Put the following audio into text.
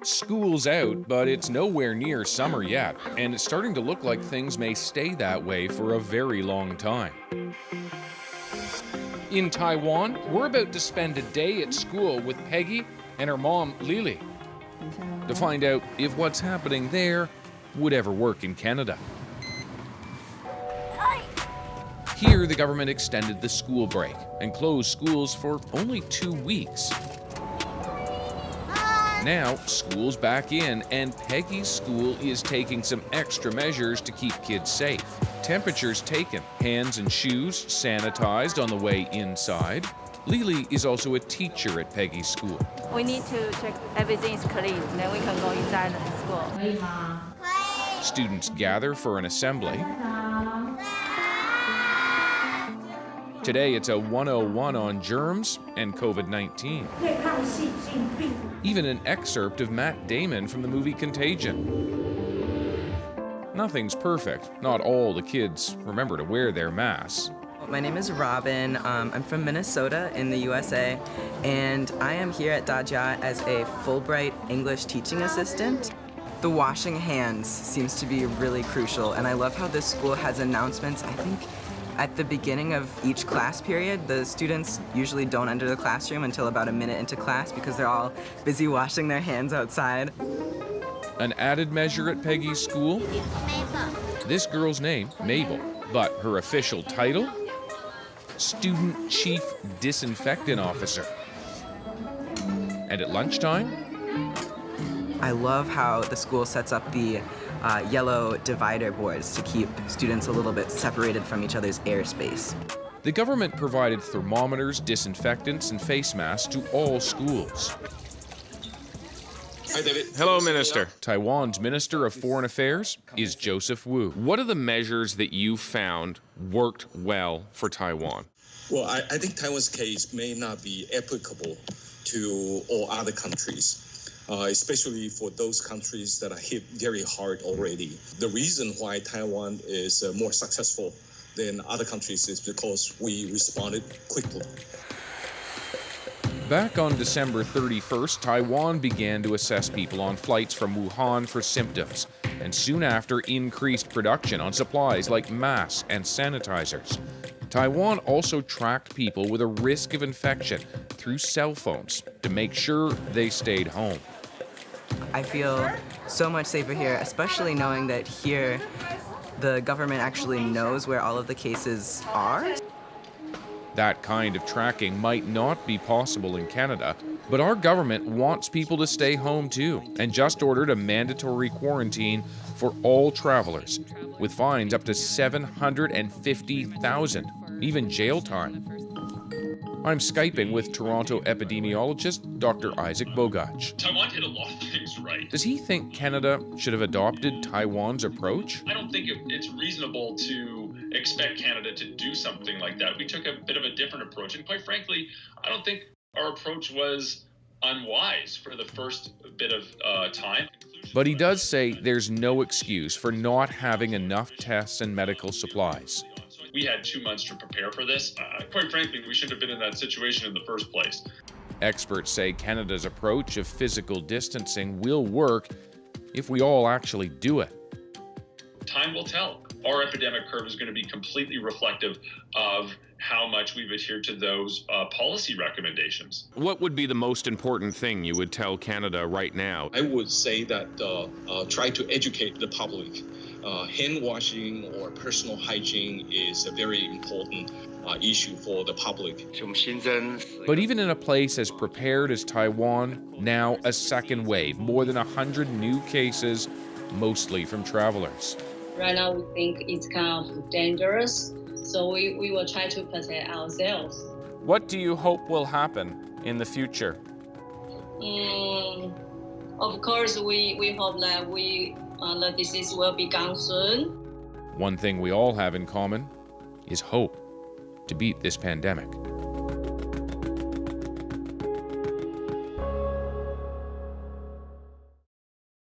School's out, but it's nowhere near summer yet, and it's starting to look like things may stay that way for a very long time. In Taiwan, we're about to spend a day at school with Peggy and her mom, Lily, to find out if what's happening there would ever work in Canada. Here, the government extended the school break and closed schools for only 2 weeks. Now, school's back in, and Peggy's school is taking some extra measures to keep kids safe. Temperatures taken, hands and shoes sanitized on the way inside. Lily is also a teacher at Peggy's school. We need to check everything is clean, then we can go inside the school. Students gather for an assembly. Today, it's a 101 on germs and COVID-19. Even an excerpt of Matt Damon from the movie Contagion. Nothing's perfect. Not all the kids remember to wear their masks. My name is Robin. I'm from Minnesota in the USA, and I am here at Dajia as a Fulbright English teaching assistant. The washing hands seems to be really crucial, and I love how this school has announcements. I think at the beginning of each class period, the students usually don't enter the classroom until about a minute into class because they're all busy washing their hands outside. An added measure at Peggy's school? This girl's name, Mabel, but her official title? Student Chief Disinfectant Officer. And at lunchtime? I love how the school sets up the yellow divider boards to keep students a little bit separated from each other's airspace. The government provided thermometers, disinfectants, and face masks to all schools. Hi, David. Hello, Minister. Taiwan's Minister of Foreign Affairs is Joseph Wu. What are the measures that you found worked well for Taiwan? Well, I think Taiwan's case may not be applicable to all other countries. Especially for those countries that are hit very hard already. The reason why Taiwan is more successful than other countries is because we responded quickly. Back on December 31st, Taiwan began to assess people on flights from Wuhan for symptoms, and soon after increased production on supplies like masks and sanitizers. Taiwan also tracked people with a risk of infection through cell phones to make sure they stayed home. I feel so much safer here, especially knowing that here the government actually knows where all of the cases are. That kind of tracking might not be possible in Canada, but our government wants people to stay home too, and just ordered a mandatory quarantine for all travelers, with fines up to $750,000, even jail time. I'm Skyping with Toronto epidemiologist Dr. Isaac Bogach. Taiwan did a lot of things right. Does he think Canada should have adopted Taiwan's approach? I don't think it's reasonable to expect Canada to do something like that. We took a bit of a different approach, and quite frankly, I don't think our approach was unwise for the first bit of time. But he does say there's no excuse for not having enough tests and medical supplies. We had 2 months to prepare for this. Quite frankly, we shouldn't have been in that situation in the first place. Experts say Canada's approach of physical distancing will work if we all actually do it. Time will tell. Our epidemic curve is going to be completely reflective of how much we've adhered to those policy recommendations. What would be the most important thing you would tell Canada right now? I would say that try to educate the public. Hand washing or personal hygiene is a very important issue for the public. But even in a place as prepared as Taiwan, now a second wave, more than 100 new cases, mostly from travelers. Right now we think it's kind of dangerous, so we will try to protect ourselves. What do you hope will happen in the future? Of course, we hope that the disease will be gone soon. One thing we all have in common is hope to beat this pandemic.